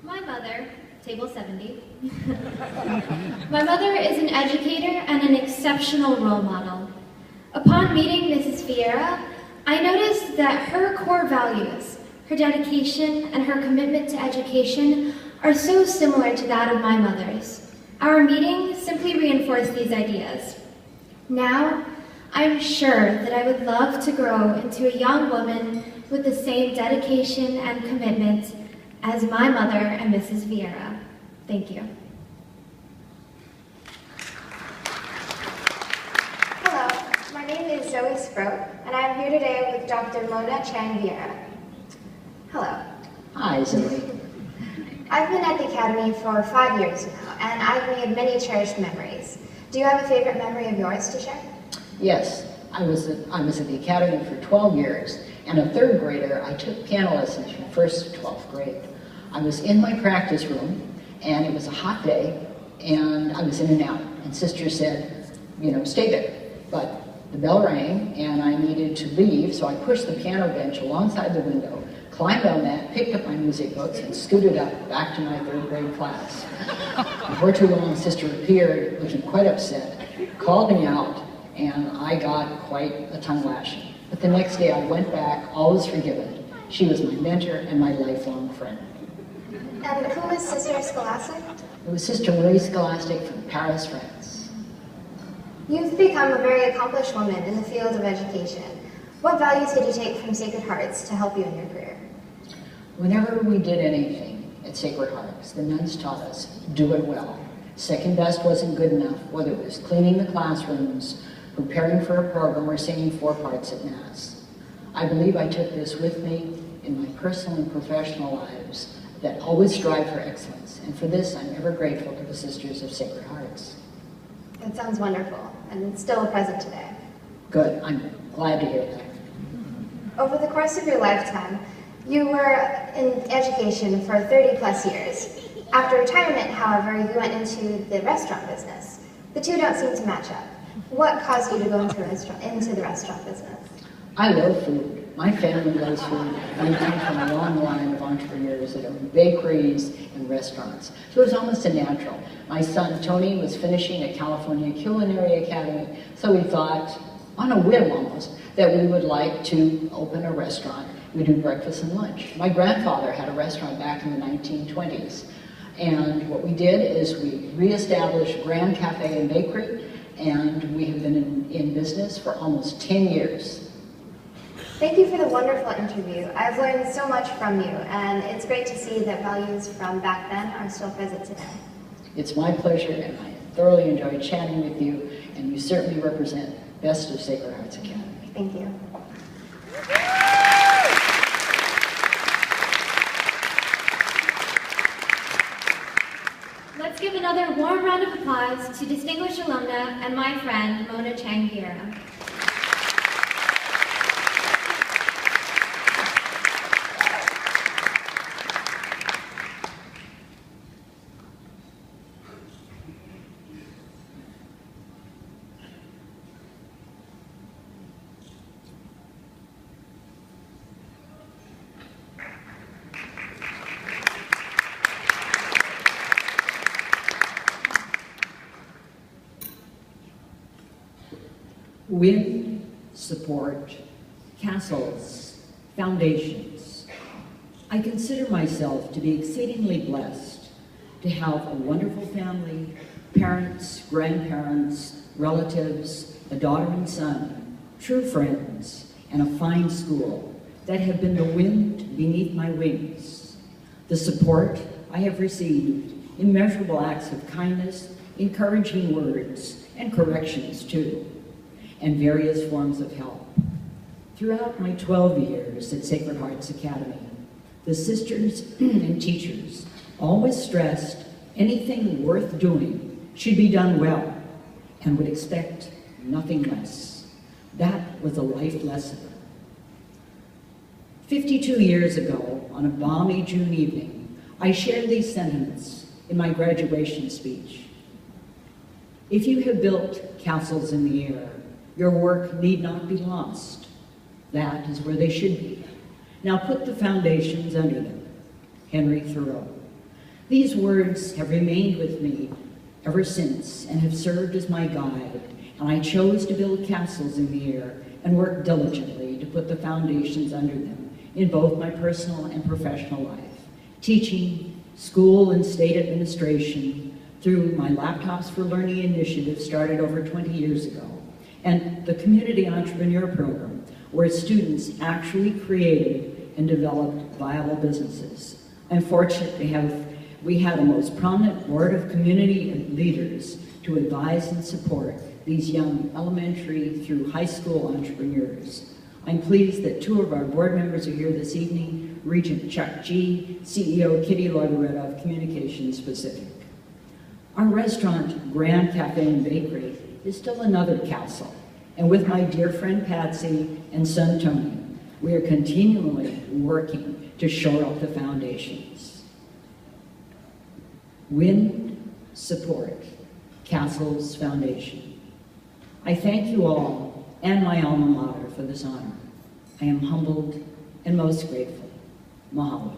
My mother, table 70. My mother is an educator and an exceptional role model. Upon meeting Mrs. Vieira, I noticed that her core values, her dedication, and her commitment to education are so similar to that of my mother's. Our meeting simply reinforced these ideas. Now, I'm sure that I would love to grow into a young woman with the same dedication and commitment as my mother and Mrs. Vieira. Thank you. Hello, my name is Zoe Sproat, and I'm here today with Dr. Mona Chang Vieira. Hello. Hi, Zoe. I've been at the Academy for 5 years now, and I've made many cherished memories. Do you have a favorite memory of yours to share? Yes, I was at the Academy for 12 years, and a third grader, I took piano lessons from 1st to 12th grade. I was in my practice room, and it was a hot day, and I was in and out, and Sister said, you know, stay there. But the bell rang, and I needed to leave, so I pushed the piano bench alongside the window, climbed on that, picked up my music books, and scooted up back to my 3rd grade class. Before too long, Sister appeared, looking quite upset, called me out, and I got quite a tongue lashing. But the next day I went back, all was forgiven. She was my mentor and my lifelong friend. And who was Sister Scholastic? It was Sister Marie Scholastic from Paris, France. You've become a very accomplished woman in the field of education. What values did you take from Sacred Hearts to help you in your career? Whenever we did anything at Sacred Hearts, the nuns taught us, do it well. Second best wasn't good enough, whether it was cleaning the classrooms, preparing for a program, or singing 4 parts at Mass. I believe I took this with me in my personal and professional lives that always strive for excellence. And for this, I'm ever grateful to the Sisters of Sacred Hearts. That sounds wonderful, and it's still present today. Good, I'm glad to hear that. Over the course of your lifetime, you were in education for 30 plus years. After retirement, however, you went into the restaurant business. The two don't seem to match up. What caused you to go into the restaurant business? I love food. My family loves food. We come from a long line of entrepreneurs that own bakeries and restaurants. So it was almost a natural. My son, Tony, was finishing at California Culinary Academy, so we thought, on a whim almost, that we would like to open a restaurant. We do breakfast and lunch. My grandfather had a restaurant back in the 1920s. And what we did is we reestablished Grand Cafe and Bakery, and we have been in business for almost 10 years. Thank you for the wonderful interview. I've learned so much from you, and it's great to see that values from back then are still present today. It's my pleasure, and I thoroughly enjoyed chatting with you, and you certainly represent Best of Sacred Hearts Academy. Thank you. Let's give another warm round of applause to distinguished alumna and my friend, Mona Chang Vieira. Wind, support, castles, foundations. I consider myself to be exceedingly blessed to have a wonderful family, parents, grandparents, relatives, a daughter and son, true friends, and a fine school that have been the wind beneath my wings. The support I have received, immeasurable acts of kindness, encouraging words, and corrections too, and various forms of help. Throughout my 12 years at Sacred Hearts Academy, the sisters and teachers always stressed anything worth doing should be done well and would expect nothing less. That was a life lesson. 52 years ago, on a balmy June evening, I shared these sentiments in my graduation speech. If you have built castles in the air, your work need not be lost. That is where they should be. Now put the foundations under them. Henry Thoreau. These words have remained with me ever since and have served as my guide, and I chose to build castles in the air and work diligently to put the foundations under them in both my personal and professional life, teaching, school and state administration, through my Laptops for Learning initiative started over 20 years ago, and the Community Entrepreneur Program, where students actually created and developed viable businesses. I'm fortunate we had a most prominent board of community leaders to advise and support these young elementary through high school entrepreneurs. I'm pleased that 2 of our board members are here this evening, Regent Chuck G., CEO Kitty Lagaretta of Communications Pacific. Our restaurant, Grand Cafe and Bakery, is still another castle, and with my dear friend Patsy and son Tony, we are continually working to shore up the foundations. Wind, support, Castles Foundation. I thank you all and my alma mater for this honor. I am humbled and most grateful. Mahalo.